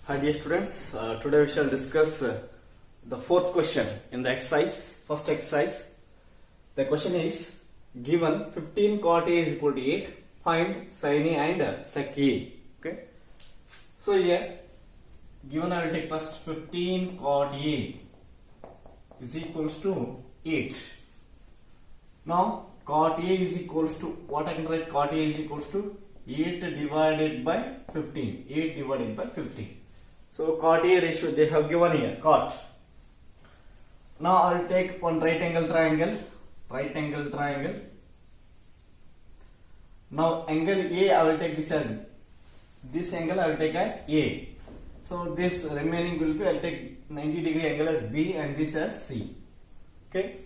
Hi dear students, today we shall discuss the fourth question in the exercise, first exercise. The question is given 15 cot A is equal to 8, find sin A and sec A. Okay. So here given I will take first 15 cot A is equals to 8. Now cot A is equals to what I can write, cot A is equals to 8 divided by 15. 8 divided by 15. So cot A ratio they have given here, cot. Now I will take one right angle triangle. Now angle A I will take this angle I will take as A. So this remaining will be, I will take 90 degree angle as B and this as C. Okay.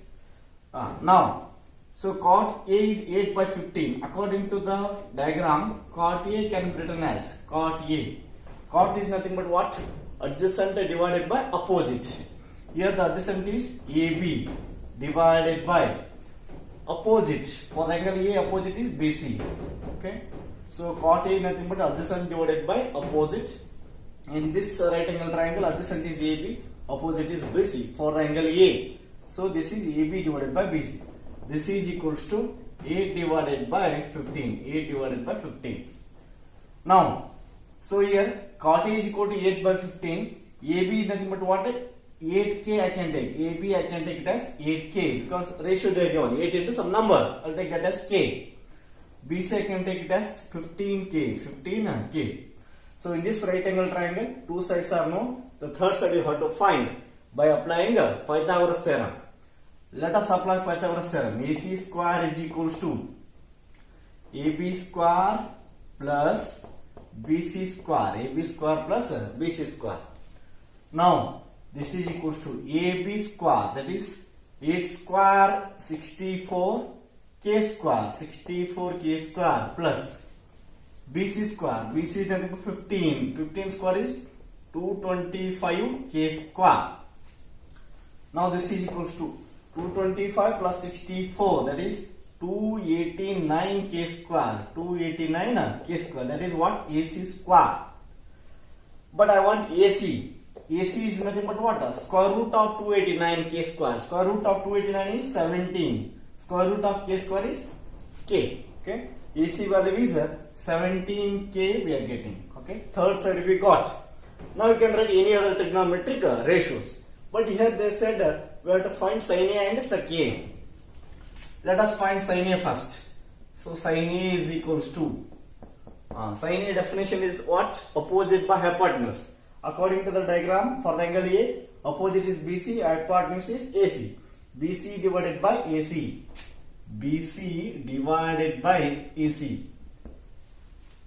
Now so cot A is 8 by 15. According to the diagram, cot A can be written as cot A. Cot is nothing but what? Adjacent divided by opposite. Here the adjacent is AB divided by opposite. For the angle A, opposite is BC. Okay. So cot A is nothing but adjacent divided by opposite. In this right angle triangle, adjacent is AB, opposite is BC for the angle A. So this is AB divided by BC. This is equals to 8 divided by 15. 8 divided by 15. Now, so here cot A is equal to 8 by 15. AB is nothing but what? 8k I can take. AB I can take it as 8k because ratio they are given 8 into some number. I'll take that as k. BC I can take it as 15k. 15k. So in this right angle triangle, two sides are known. The third side you have to find by applying Pythagoras theorem. Let us apply Pythagoras theorem. AC square is equals to AB square plus BC square. AB square plus BC square. Now this is equals to AB square, that is 8 square 64 k square, 64k square plus BC square. BC is nothing but 15. 15 square is 225k square. Now this is equals to 225 plus 64, that is 289k square. 289k square, that is what? AC square. But I want AC. AC is nothing but what? Square root of 289k square. Square root of 289 is 17. Square root of k square is k. Okay. AC value is 17k we are getting. Okay. Third side we got. Now you can write any other trigonometric ratios. But here they said we have to find sin A and sec A. Let us find sin A first. So sin A is equals to sin A definition is what? Opposite by hypotenuse. According to the diagram, for the angle A, opposite is BC, hypotenuse is AC. BC divided by AC. BC divided by AC.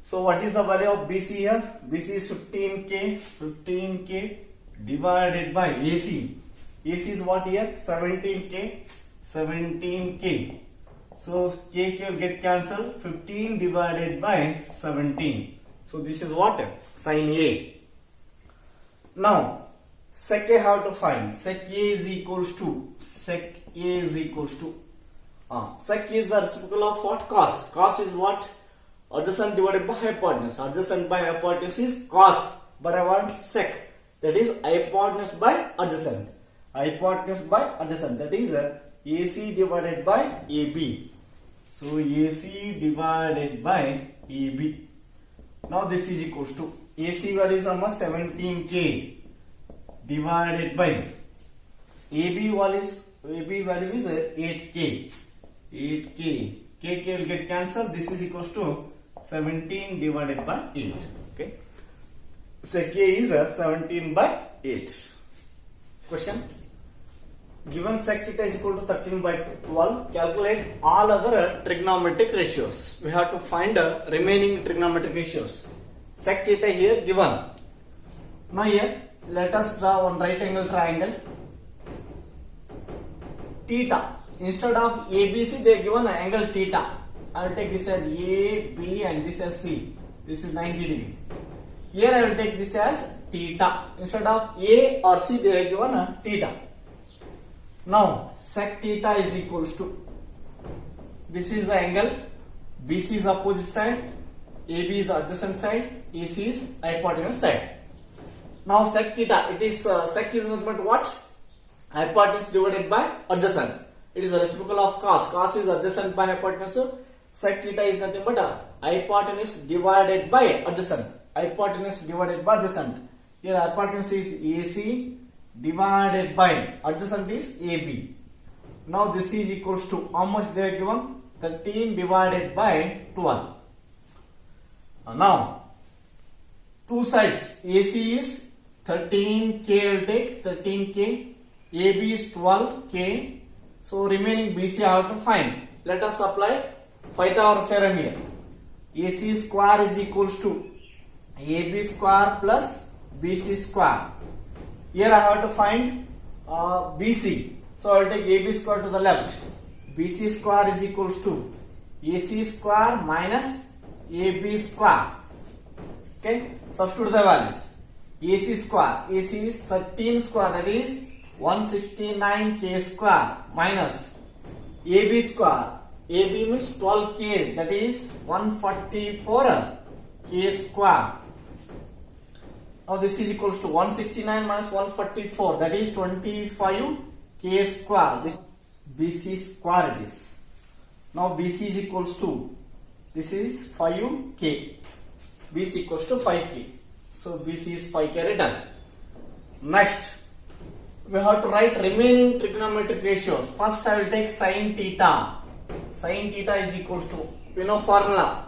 So what is the value of BC here? BC is 15k. 15k divided by AC. AC is what here? 17k. 17k. So k will get cancelled. 15 divided by 17. So this is what? Sin A. Now sec A have to find. Sec A is equals to sec A is the reciprocal of what? Cos. Cos is what? Adjacent divided by hypotenuse. Adjacent by hypotenuse is cos. But I want sec. That is hypotenuse by adjacent. Hypotenuse by adjacent. That is AC divided by AB. So AC divided by AB. Now this is equals to AC value is almost 17k divided by AB value is 8k. 8k. K will get cancelled. This is equals to 17 divided by 8. Okay. Sec A is 17 by 8. Question. Given sec theta is equal to 13 by 12, calculate all other trigonometric ratios. We have to find the remaining trigonometric ratios. Sec theta here given. Now here let us draw one right angle triangle. Theta. Instead of ABC they are given an angle theta. I will take this as A, B and this as C. This is 90 degree. Here I will take this as theta. Instead of A or C they are given a theta. Now sec theta is equals to, this is the angle, BC is opposite side, AB is adjacent side, AC is hypotenuse side. Now sec theta, it is sec is nothing but what? Hypotenuse divided by adjacent. It is a reciprocal of cos. Cos is adjacent by hypotenuse. So sec theta is nothing but hypotenuse divided by adjacent. Hypotenuse divided by adjacent. Here hypotenuse is AC divided by adjacent is AB. Now this is equals to how much they are given? 13 divided by 12. Now two sides, AC is 13k, will take 13k, AB is 12k, so remaining BC I have to find. Let us apply Pythagoras theorem here. AC square is equals to AB square plus BC square. Here I have to find BC, so I will take AB square to the left. BC square is equals to AC square minus AB square. Okay, substitute the values. AC square, AC is 13 square, that is 169k square, minus AB square, AB means 12k, that is 144k square. Now this is equals to 169 minus 144, that is 25k square. This BC square it is. Now BC is equals to, this is 5k. BC equals to 5k. So BC is 5k written. Next, we have to write remaining trigonometric ratios. First I will take sin theta. Sin theta is equals to, you know formula,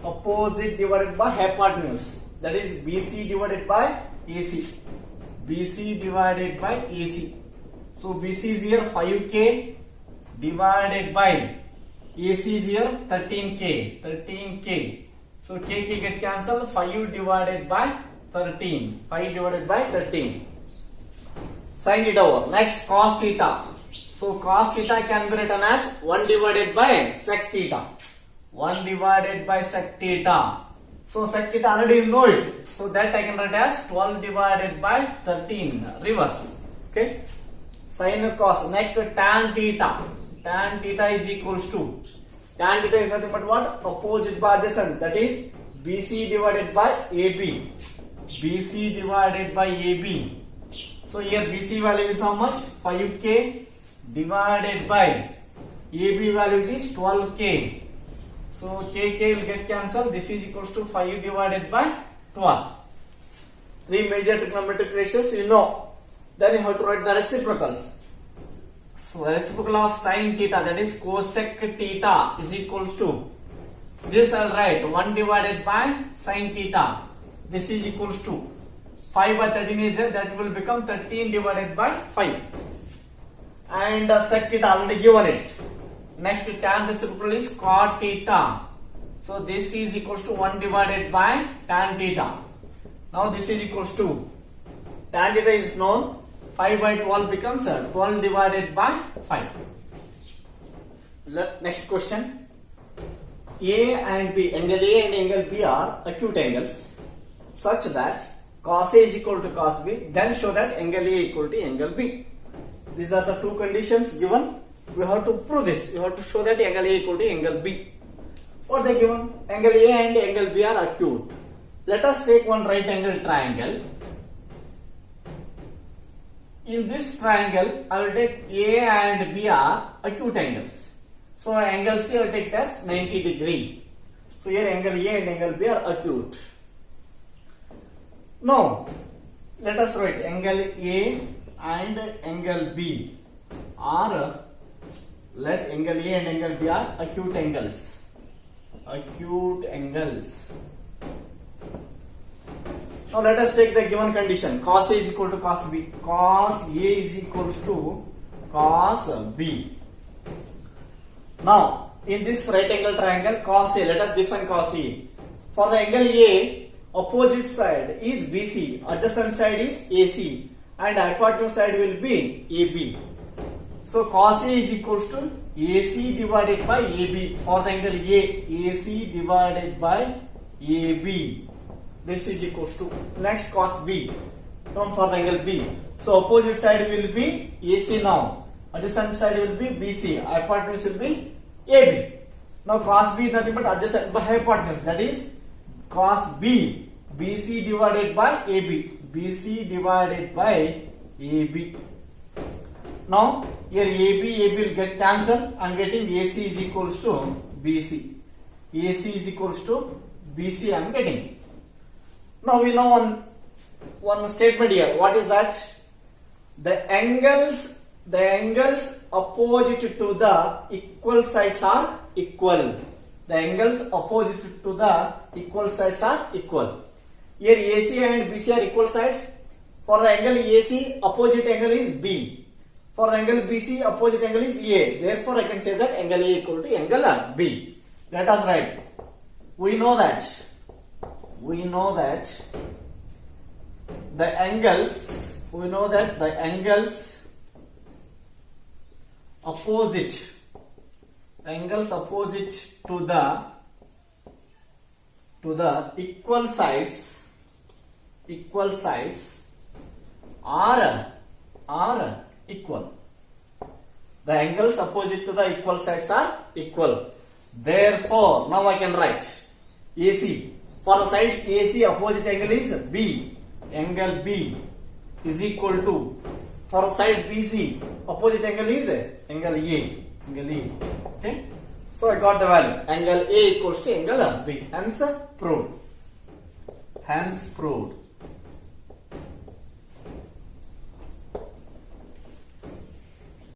opposite divided by hypotenuse. That is BC divided by AC. BC divided by AC. So BC is here 5k divided by AC is here 13k. So k get cancelled. 5 divided by 13. 5 divided by 13. Sin theta over. Next cos theta. So cos theta can be written as 1 divided by sec theta. 1 divided by sec theta. So sec theta already you know it. So that I can write as 12 divided by 13. Reverse. Okay. Sin cos. Next tan theta. Tan theta is equals to, tan theta is nothing but what? Opposite by adjacent. That is BC divided by AB. BC divided by AB. So here BC value is how much? 5k divided by AB value is 12k. So k will get cancelled. This is equals to 5 divided by 12. Three major trigonometric ratios you know. Then you have to write the reciprocals. So reciprocal of sin theta, that is cosec theta, is equals to, this I will write 1 divided by sin theta. This is equals to 5 by 13 is there, that will become 13 divided by 5. And sec theta already given it. Next tan reciprocal is cot theta. So this is equals to 1 divided by tan theta. Now this is equals to, tan theta is known, 5 by 12 becomes 12 divided by 5. Next question. A and B, angle A and angle B are acute angles such that cos A is equal to cos B. Then show that angle A equal to angle B. These are the two conditions given. We have to prove this. You have to show that angle A equal to angle B. What they given? Angle A and angle B are acute. Let us take one right angle triangle. In this triangle, I will take A and B are acute angles. So angle C I will take as 90 degree. So here angle A and angle B are acute. Now, let us write angle A and angle B are, let angle A and angle B are acute angles. Acute angles. Now let us take the given condition. Cos A is equal to cos B. Cos A is equals to cos B. Now in this right angle triangle cos A, let us define cos A. For the angle A, opposite side is BC, adjacent side is AC, and hypotenuse side will be AB. So cos A is equals to AC divided by AB. For the angle A, AC divided by AB. This is equals to, next cos B. Now for the angle B. So opposite side will be AC now. Adjacent side will be BC. Hypotenuse will be AB. Now cos B is nothing but adjacent by hypotenuse. That is cos B. BC divided by AB. BC divided by AB. Now here AB will get cancelled. I am getting AC is equals to BC. AC is equals to BC I am getting. Now we know one statement here. What is that? The angles opposite to the equal sides are equal. The angles opposite to the equal sides are equal. Here AC and BC are equal sides. For the angle AC, opposite angle is B. For the angle BC, opposite angle is A. Therefore, I can say that angle A equal to angle B. Let us write. We know that the angles opposite to the equal sides are equal. The angles opposite to the equal sides are equal. Therefore, now I can write AC. For the side AC, opposite angle is B. Angle B is equal to, for the side BC, opposite angle is angle A. Angle A. Okay. So I got the value. Angle A equals to angle B. Hence proved.